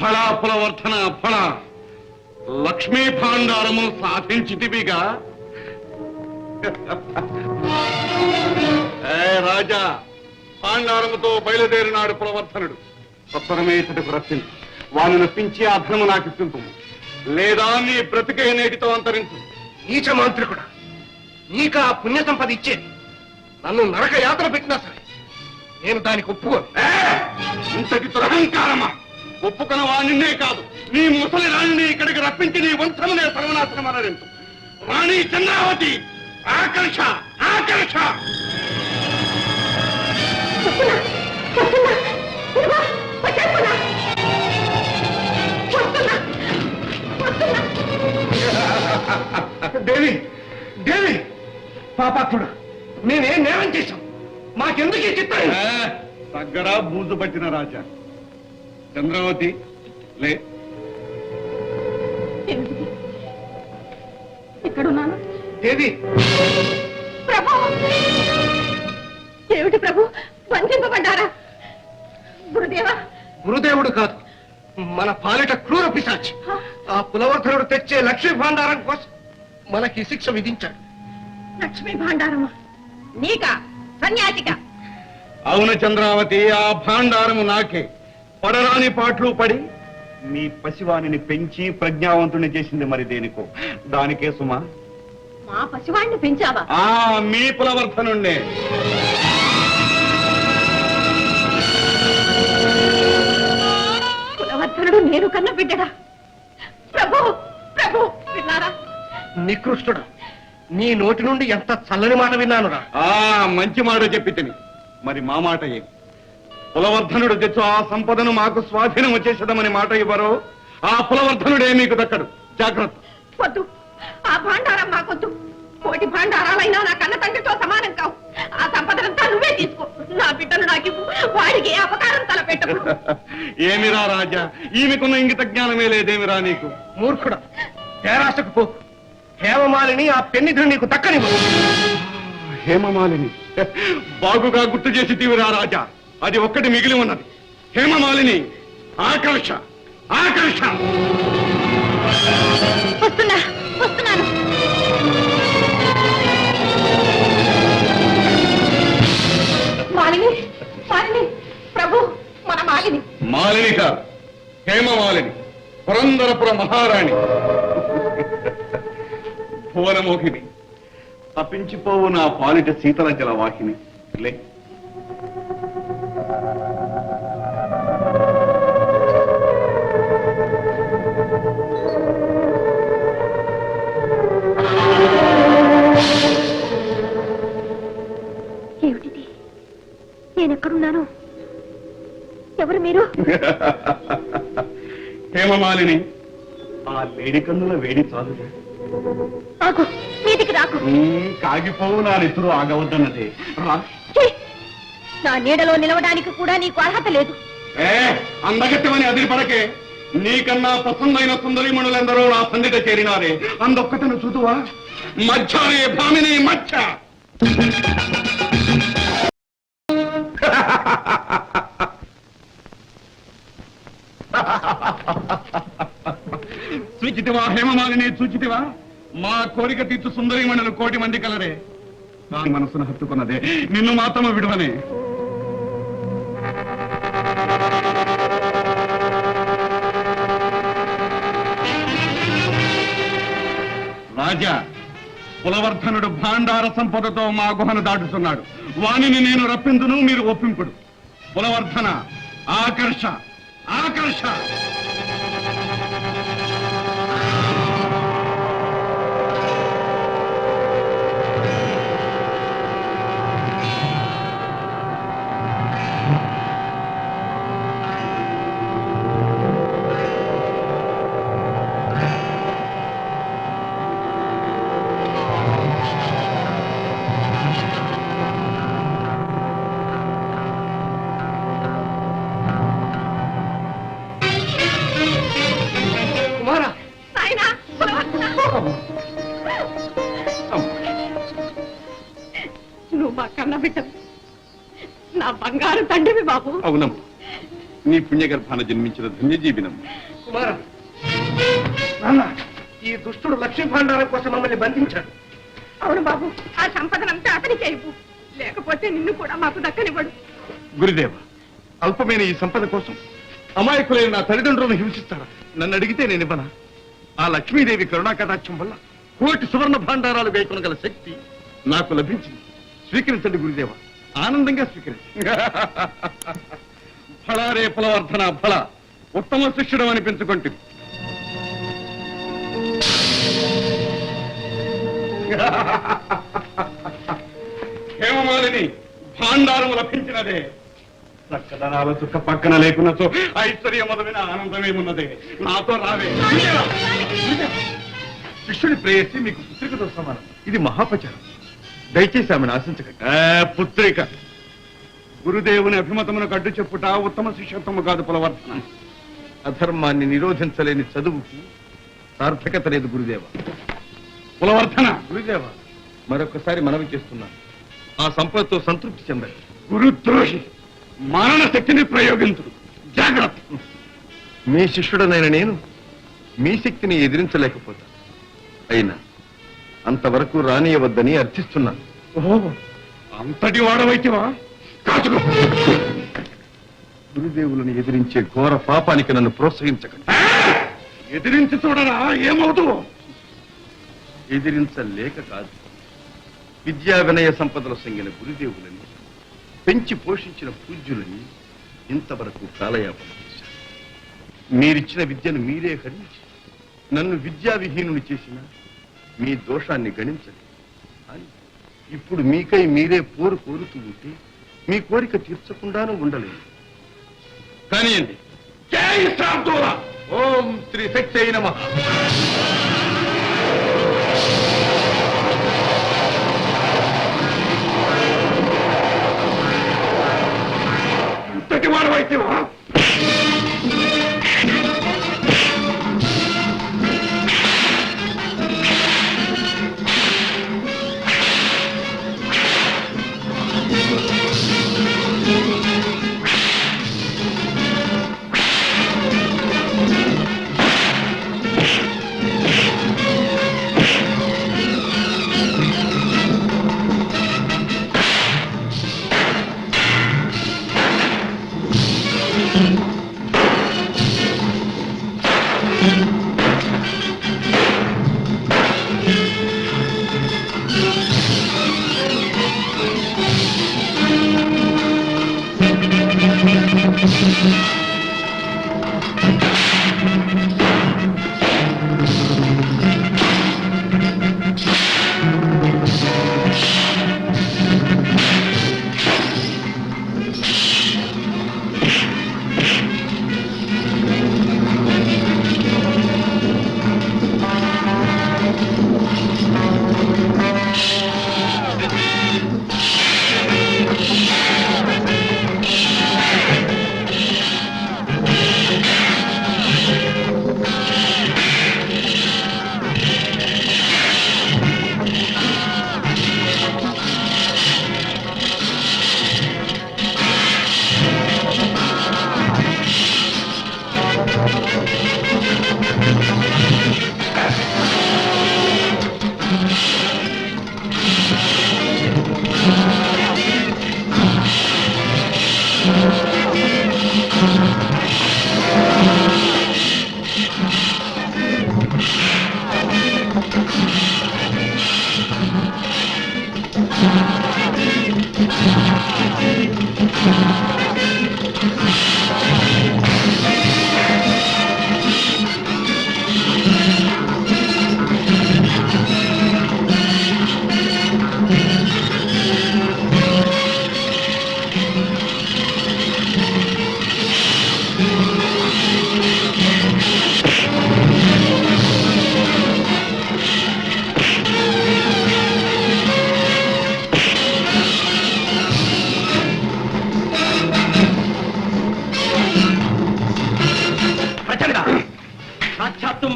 ఫళా పులవర్ధన ఫళ లక్ష్మీ భాండారము సాధించితివిగా. రాజా, భాండారముతో బయలుదేరినాడు పులవర్ధనుడు. సత్వరమే ఇతడికి రప్పించు. వాని నొప్పించి ఆ ధనము నాకు ఇప్పింపు, లేదా నీ బ్రతికే నేటితో అంతరించు. నీచ మాంత్రికుడా, నీక ఆ పుణ్య సంపద ఇచ్చేది. నన్ను నరక యాత్ర పెట్టినా సరే నేను దానికి ఒప్పుకోను. ఇంతటి దురహంకారమా? ఒప్పుకున్న వాణ్ణే కాదు, నీ ముసలి రాణిని ఇక్కడికి రప్పించి నీ వంశమునే సర్వనాశనం అనరించు. రాణి చంద్రావతి, ఆకర్ష ఆకర్ష. దేవి దేవి, పాపాత్ముడు, మేమేం నేరం చేశాం? మాకెందుకు ఈ చిత్రం? దగ్గర బూజు పట్టిన రాజా. చంద్రావతి లే. ఇక్కడున్నాను. దేవి. ప్రభు, ఏమిటి ప్రభు, వంచింపబడ్డారా? గురుదేవా. గురుదేవుడు కాదు, మన పాలిట క్రూర పిశాచి. ఆ పులవర్ధనుడు తెచ్చే లక్ష్మీ భాండారం కోసం మనకి శిక్ష విధించాడు. లక్ష్మీ భాండారమా? నీకా సన్యాసిక? అవును చంద్రావతి, ఆ భాండారము నాకే. పడరాని పాటలు పడి మీ పసివాణిని పెంచి ప్రజ్ఞావంతుని చేసింది మరి దేనికో. దానికే సుమా. మా పసివాణ్ణి పెంచావా? మీ పులవర్ధనుండే. పులవర్ధనుడు నేను కన్న బిడ్డడా? ప్రభు ప్రభు, విన్నారా? నికృష్టుడు, నీ నోటి నుండి ఎంత చల్లని మాట విన్నానురా. మంచి మాట చెప్పి తిని మరి మా మాట ఏం? పులవర్ధనుడు తెచ్చు ఆ సంపదను మాకు స్వాధీనం వచ్చేసేదమని మాట ఇవ్వరు. ఆ పులవర్ధనుడే మీకు దక్కడు. జాగ్రత్త. వద్దు, ఆ భాండారం మాకొద్దు. కోటి భాండారాలైనా నా కన్న తండ్రితో సమానం కావు. ఆ సంపదనంతా నువ్వే తీసుకో. నా బిడ్డను నాకు వాడికి అపకారం తలపెట్టకు. ఏమిరా రాజా, ఈమెకున్న ఇంగిత జ్ఞానమే లేదేమిరా నీకు? మూర్ఖుడా, పేరాశకు పో. హేమమాలిని ఆ పెన్నిధుడు నీకు దక్కని. హేమమాలిని బాగుగా గుర్తు చేసి తీవిరా రాజా. అది ఒక్కటి మిగిలి ఉన్నది. హేమమాలిని, ఆకర్ష ఆకర్ష. వస్తున్నాను. మాలిని, మాలిని, ప్రభు, మన మాలిని. మాలిని కాదు, హేమమాలిని, పురందరపుర మహారాణి, భువనమోహిని, తప్పించిపోవు నా పాలిట శీతల జలవాహిని. లే. ఏమిటిది? నేనెక్కడున్నాను? ఎవరు మీరు? హేమమాలిని, ఆ లేడి కన్నుల వేడి చాలు. ఆగు, నీటికి రాకు. కాగిపోవు నా నెత్తురు ఆగవద్దన్నదే. నా నీడలో నిలవడానికి కూడా నీకు అర్హత లేదు. అందగట్టమని అదిరిపడకే. నీకన్నా పసందైన సుందరిమణులెందరో నా సందిట చేరినారే. అందొక్కతను చూతువా? మధ్యానే భామిని మధ్య. చూచితివా హేమమాలిని, చూచితివా? మా కోరిక తీర్చు సుందరిమణులు 1,000,000 మంది కలరే. నా మనసును హత్తుకున్నదే, నిన్ను మాత్రమే విడువనే. రాజా, పులవర్ధనుడు భాండార సంపదతో మా గుహను దాటుతున్నాడు. వాణిని నేను రప్పిందును, మీరు ఒప్పింపుడు. పులవర్ధన, ఆకర్ష ఆకర్ష. నువ్వు మా కన్న బిడ్డ, నా బంగారు తండ్రివి బాబు. అవునమ్మా, నీ పుణ్యగర్భాన జన్మించిన ధన్యజీవినమ్మ. కుమార, నాన్న, ఈ దుష్టుడు లక్ష్మీ భాండారం కోసం మమ్మల్ని బంధించాడు. అవును బాబు, ఆ సంపదనంతా అతనికే ఇవ్వు, లేకపోతే నిన్ను కూడా మాకు దక్కనివ్వడు. గురుదేవ, అల్పమైన ఈ సంపద కోసం అమాయకులైన నా తల్లిదండ్రులను హింసిస్తారా? నన్ను అడిగితే నేను ఇవ్వనా? ఆ లక్ష్మీదేవి కరుణాకటాక్షం వల్ల కోటి సువర్ణ భాండారాలు వేయకొనగల శక్తి నాకు లభించింది. స్వీకరించండి గురుదేవ, ఆనందంగా స్వీకరించండి. ఫలారే ఫలవర్ధన ఫల, ఉత్తమ శిష్యుడు అనిపించుకుంటుంది. హేమమాలిని, భాండారము లభించినదే. చక్కదనాల చుక్క పక్కన లేకున్నచో ఐశ్వర్యమదమైన ఆనందమేమున్నదే. నాతో రావే. శిష్యుడి ప్రేయసి మీకు పుత్రికతో సమానం. ఇది మహాపచారం. దయచేసి ఆమెను ఆశించకండి. పుత్రిక గురుదేవుని అభిమతమునకు అడ్డు చెప్పుట ఉత్తమ శిష్యత్వము కాదు పులవర్ధన. అధర్మాన్ని నిరోధించలేని చదువుకు సార్థకత లేదు గురుదేవ. పులవర్ధన, గురుదేవ మరొకసారి మనవి చేస్తున్నాను, ఆ సంపదతో సంతృప్తి చెందండి. గురుద్రోహి, మారణ శక్తిని ప్రయోగించుడు. జాగ్రత్త. మీ శిష్యుడనైన నేను మీ శక్తిని ఎదిరించలేకపోతాను. అయినా అంతవరకు రానియవద్దని అర్థిస్తున్నాను. ఓహో, అంతటి వాడవైతివా? కాచుకో. గురుదేవులను ఎదిరించే ఘోర పాపానికి నన్ను ప్రోత్సహించకండి. ఎదిరించి చూడరా, ఏమవుతావు? ఎదిరించలేక కాదు, విద్యా వినయ సంపదలు సంగిన గురుదేవులని, పెంచి పోషించిన పూజ్యులని ఇంతవరకు కాలయాపన చేశారు. మీరిచ్చిన విద్యను మీరే హరించి నన్ను విద్యా విహీనుని చేసిన మీ దోషాన్ని గణించండి. అని ఇప్పుడు మీకై మీరే పోరు కోరుతూ ఉంటే మీ కోరిక తీర్చకుండానూ ఉండలేదు. కానియండి. ఓం శ్రీ శక్తి నమః. ఇంతటి వాడవైతేవా?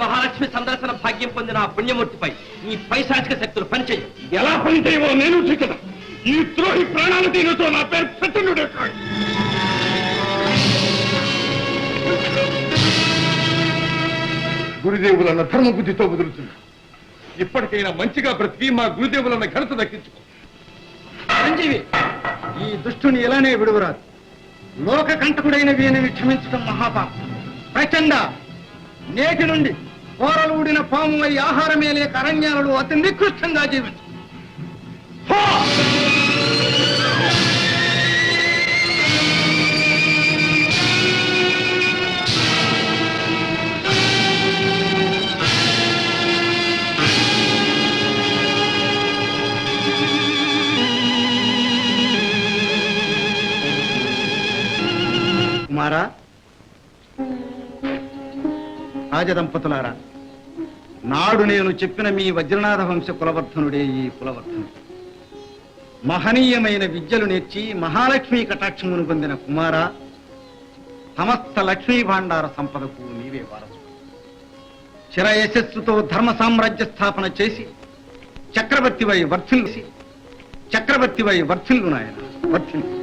మహాలక్ష్మి సందర్శన భాగ్యం పొందిన ఆ పుణ్యమూర్తిపై ఈ పైశాచిక శక్తులు పనిచేయవు. ఎలా పనిచేయవో నేను చూకదా. ఈ ద్రోహి ప్రాణాలు దీనితో నా పేరు ప్రతినుడే కాదు. గురుదేవులన్న ధర్మ బుద్ధితో వదులుతున్నా. ఇప్పటికైనా మంచిగా బ్రతికి మా గురుదేవులన్న ఘనత దక్కించుకో. సంజీవి, ఈ దుష్టుని ఇలానే విడువరాదు. లోక కంటకుడైన వీనిని క్షమించడం మహాపాపం. ప్రచండ, నేటి నుండి కూరలు ఊడిన పాము అయి ఆహారమే లేక అరణ్యాలలో అతి నికృష్టంగా జీవించు. కుమారా, రాజదంపతులారా, నాడు నేను చెప్పిన మీ వజ్రనాథ వంశ కులవర్ధనుడే ఈ కులవర్ధనుడు. మహనీయమైన విద్యలు నేర్చి మహాలక్ష్మి కటాక్షమును పొందిన కుమారా, సమస్త లక్ష్మీ భాండార సంపదకు నీవే వారసు. చిరయశస్సుతో ధర్మ సామ్రాజ్య స్థాపన చేసి చక్రవర్తివై వర్ధిల్లు నాయన, వర్ధిల్లు.